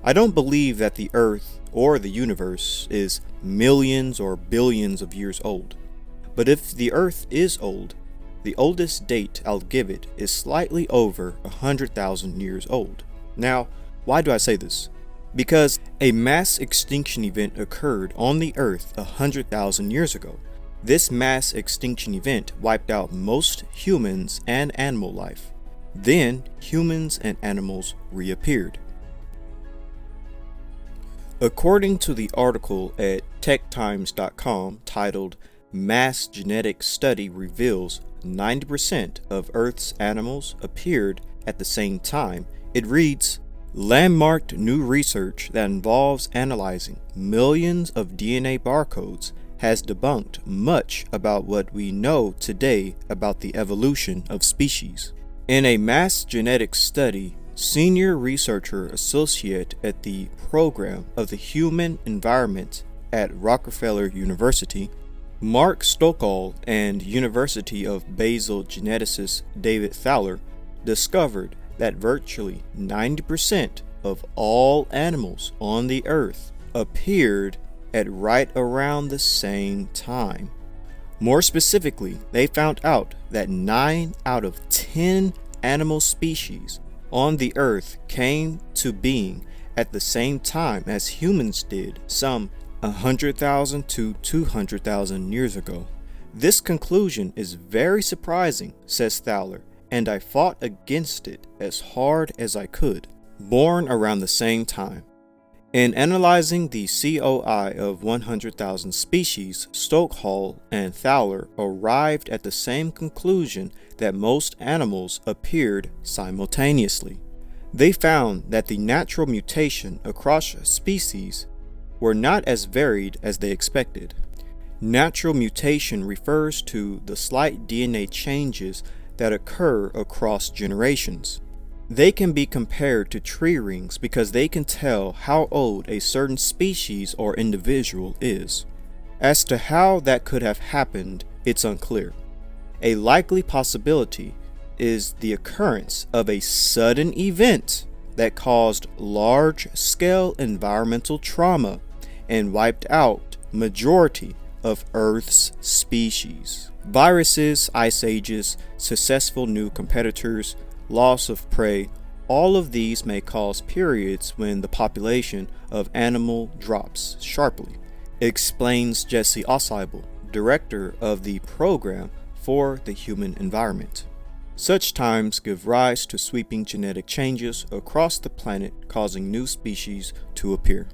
I don't believe that the Earth or the universe is millions or billions of years old. But if the Earth is old, the oldest date I'll give it is slightly over 100,000 years old. Now, why do I say this? Because a mass extinction event occurred on the Earth 100,000 years ago. This mass extinction event wiped out most humans and animal life. Then, humans and animals reappeared. According to the article at techtimes.com titled Mass Genetic Study Reveals 90% of Earth's Animals Appeared at the Same Time, it reads, landmarked new research that involves analyzing millions of DNA barcodes has debunked much about what we know today about the evolution of species. In a mass genetics study, senior researcher associate at the Program of the Human Environment at Rockefeller University, Mark Stokohl, and University of Basel geneticist David Thaler discovered that virtually 90% of all animals on the Earth appeared at right around the same time. More specifically, they found out that 9 out of 10 animal species on the Earth came to being at the same time as humans did some 100,000 to 200,000 years ago. This conclusion is very surprising, says Thaler, and I fought against it as hard as I could. Born around the same time. In analyzing the COI of 100,000 species, Stokohl and Thaler arrived at the same conclusion that most animals appeared simultaneously. They found that the natural mutation across species were not as varied as they expected. Natural mutation refers to the slight DNA changes that occur across generations. They can be compared to tree rings because they can tell how old a certain species or individual is. As to how that could have happened, it's unclear. A likely possibility is the occurrence of a sudden event that caused large-scale environmental trauma and wiped out majority of Earth's species. Viruses, ice ages, successful new competitors, loss of prey, all of these may cause periods when the population of animal drops sharply, explains Jesse Ausable, director of the Program for the Human Environment. Such times give rise to sweeping genetic changes across the planet, causing new species to appear.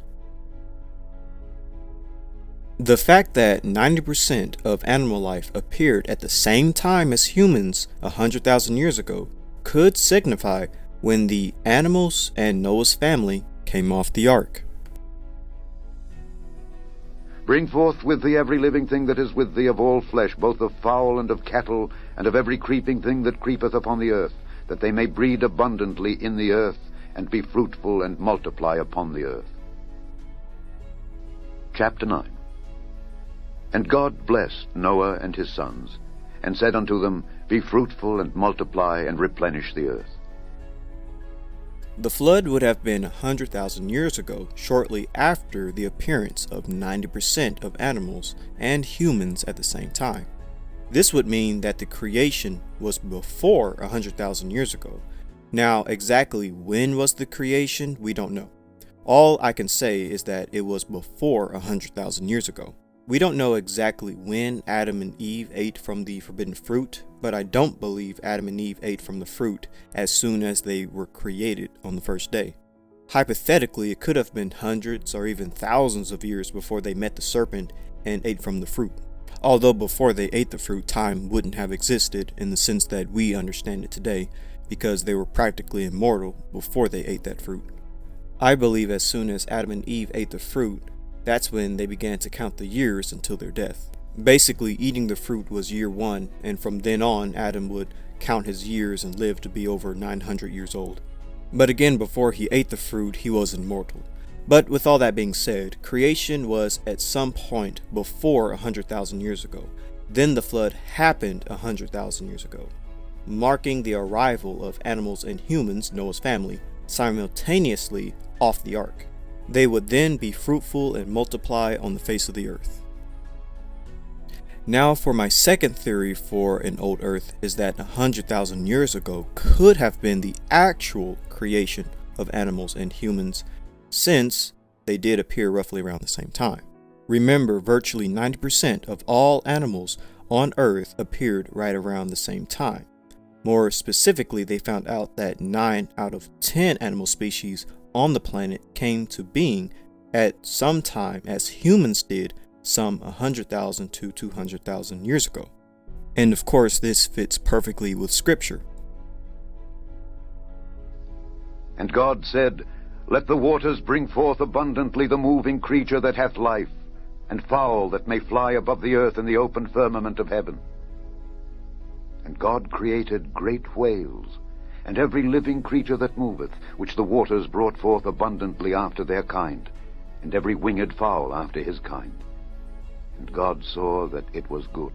The fact that 90% of animal life appeared at the same time as humans 100,000 years ago could signify when the animals and Noah's family came off the ark. Bring forth with thee every living thing that is with thee of all flesh, both of fowl and of cattle, and of every creeping thing that creepeth upon the earth, that they may breed abundantly in the earth, and be fruitful and multiply upon the earth. Chapter 9. And God blessed Noah and his sons, and said unto them, Be fruitful and multiply and replenish the earth. The flood would have been 100,000 years ago, shortly after the appearance of 90% of animals and humans at the same time. This would mean that the creation was before 100,000 years ago. Now, exactly when was the creation, we don't know. All I can say is that it was before 100,000 years ago. We don't know exactly when Adam and Eve ate from the forbidden fruit, but I don't believe Adam and Eve ate from the fruit as soon as they were created on the first day. Hypothetically, it could have been hundreds or even thousands of years before they met the serpent and ate from the fruit. Although before they ate the fruit, time wouldn't have existed in the sense that we understand it today, because they were practically immortal before they ate that fruit. I believe as soon as Adam and Eve ate the fruit, that's when they began to count the years until their death. Basically, eating the fruit was year 1, and from then on, Adam would count his years and live to be over 900 years old. But again, before he ate the fruit, he was immortal. But with all that being said, creation was at some point before 100,000 years ago. Then the flood happened 100,000 years ago, marking the arrival of animals and humans, Noah's family, simultaneously off the ark. They would then be fruitful and multiply on the face of the earth. Now for my second theory for an old earth is that 100,000 years ago could have been the actual creation of animals and humans, since they did appear roughly around the same time. Remember, virtually 90% of all animals on Earth appeared right around the same time. More specifically, they found out that 9 out of 10 animal species on the planet came to being at some time as humans did some 100,000 to 200,000 years ago. And of course, this fits perfectly with Scripture. And God said, Let the waters bring forth abundantly the moving creature that hath life, and fowl that may fly above the earth in the open firmament of heaven. And God created great whales, and every living creature that moveth, which the waters brought forth abundantly after their kind, and every winged fowl after his kind. And God saw that it was good.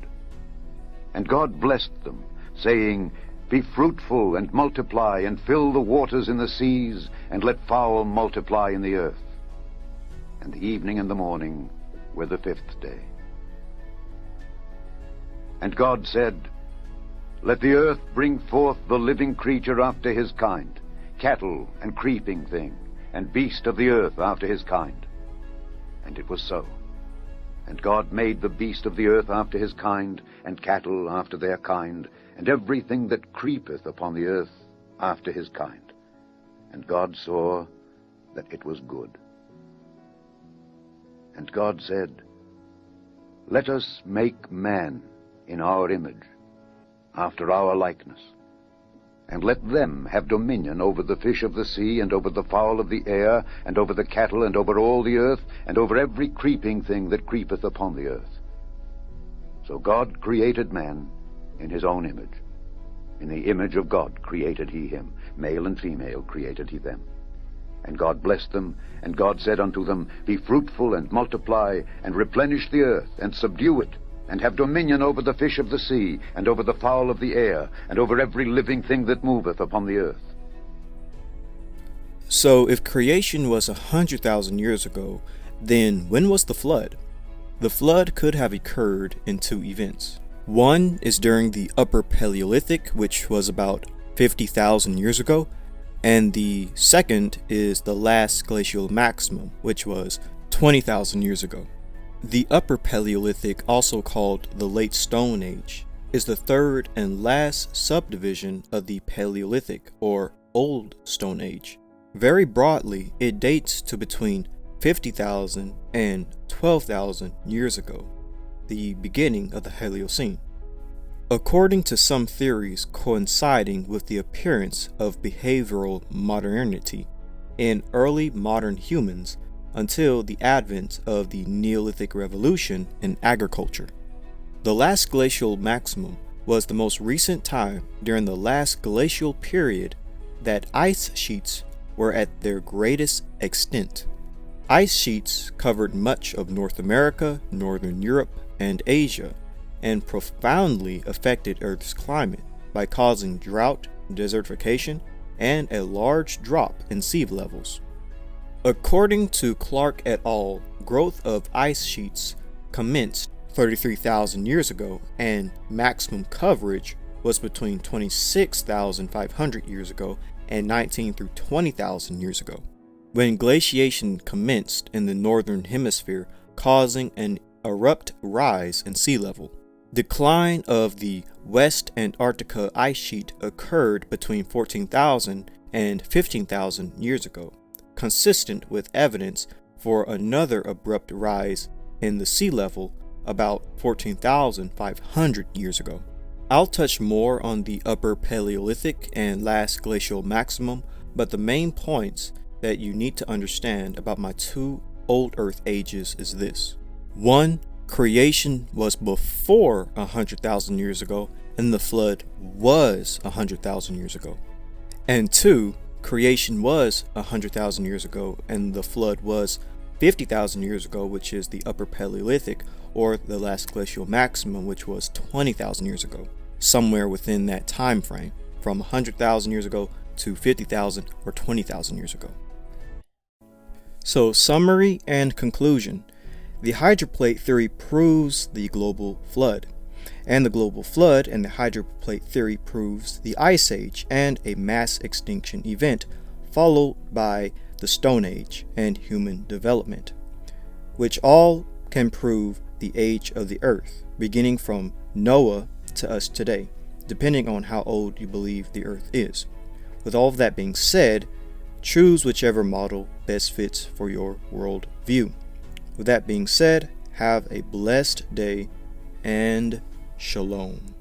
And God blessed them, saying, Be fruitful, and multiply, and fill the waters in the seas, and let fowl multiply in the earth. And the evening and the morning were the 5th day. And God said, Let the earth bring forth the living creature after his kind, cattle and creeping thing, and beast of the earth after his kind. And it was so. And God made the beast of the earth after his kind, and cattle after their kind, and everything that creepeth upon the earth after his kind. And God saw that it was good. And God said, Let us make man in our image, after our likeness, and let them have dominion over the fish of the sea, and over the fowl of the air, and over the cattle, and over all the earth, and over every creeping thing that creepeth upon the earth. So God created man in his own image. In the image of God created he him. Male and female created he them. And God blessed them, and God said unto them, Be fruitful, and multiply, and replenish the earth, and subdue it, and have dominion over the fish of the sea, and over the fowl of the air, and over every living thing that moveth upon the earth. So if creation was 100,000 years ago, then when was the flood? The flood could have occurred in 2 events. One is during the Upper Paleolithic, which was about 50,000 years ago, and the second is the last glacial maximum, which was 20,000 years ago. The Upper Paleolithic, also called the Late Stone Age, is the third and last subdivision of the Paleolithic, or Old Stone Age. Very broadly, it dates to between 50,000 and 12,000 years ago, the beginning of the Holocene. According to some theories coinciding with the appearance of behavioral modernity in early modern humans, until the advent of the Neolithic Revolution in agriculture. The last glacial maximum was the most recent time during the last glacial period that ice sheets were at their greatest extent. Ice sheets covered much of North America, Northern Europe, and Asia, and profoundly affected Earth's climate by causing drought, desertification, and a large drop in sea levels. According to Clark et al., growth of ice sheets commenced 33,000 years ago, and maximum coverage was between 26,500 years ago and 19 through 20,000 years ago, when glaciation commenced in the northern hemisphere, causing an abrupt rise in sea level. Decline of the West Antarctica ice sheet occurred between 14,000 and 15,000 years ago, consistent with evidence for another abrupt rise in the sea level about 14,500 years ago. I'll touch more on the Upper Paleolithic and last glacial maximum, but the main points that you need to understand about my 2 old Earth ages is this. 1. Creation was before 100,000 years ago, and the flood was 100,000 years ago. And 2. Creation was 100,000 years ago, and the flood was 50,000 years ago, which is the Upper Paleolithic, or the last glacial maximum, which was 20,000 years ago, somewhere within that time frame, from 100,000 years ago to 50,000 or 20,000 years ago. So, summary and conclusion. The hydroplate theory proves the global flood. And the global flood and the hydroplate theory proves the Ice Age and a mass extinction event, followed by the Stone Age and human development, which all can prove the age of the earth, beginning from Noah to us today, depending on how old you believe the earth is. With all of that being said, choose whichever model best fits for your world view. With that being said, have a blessed day and Shalom.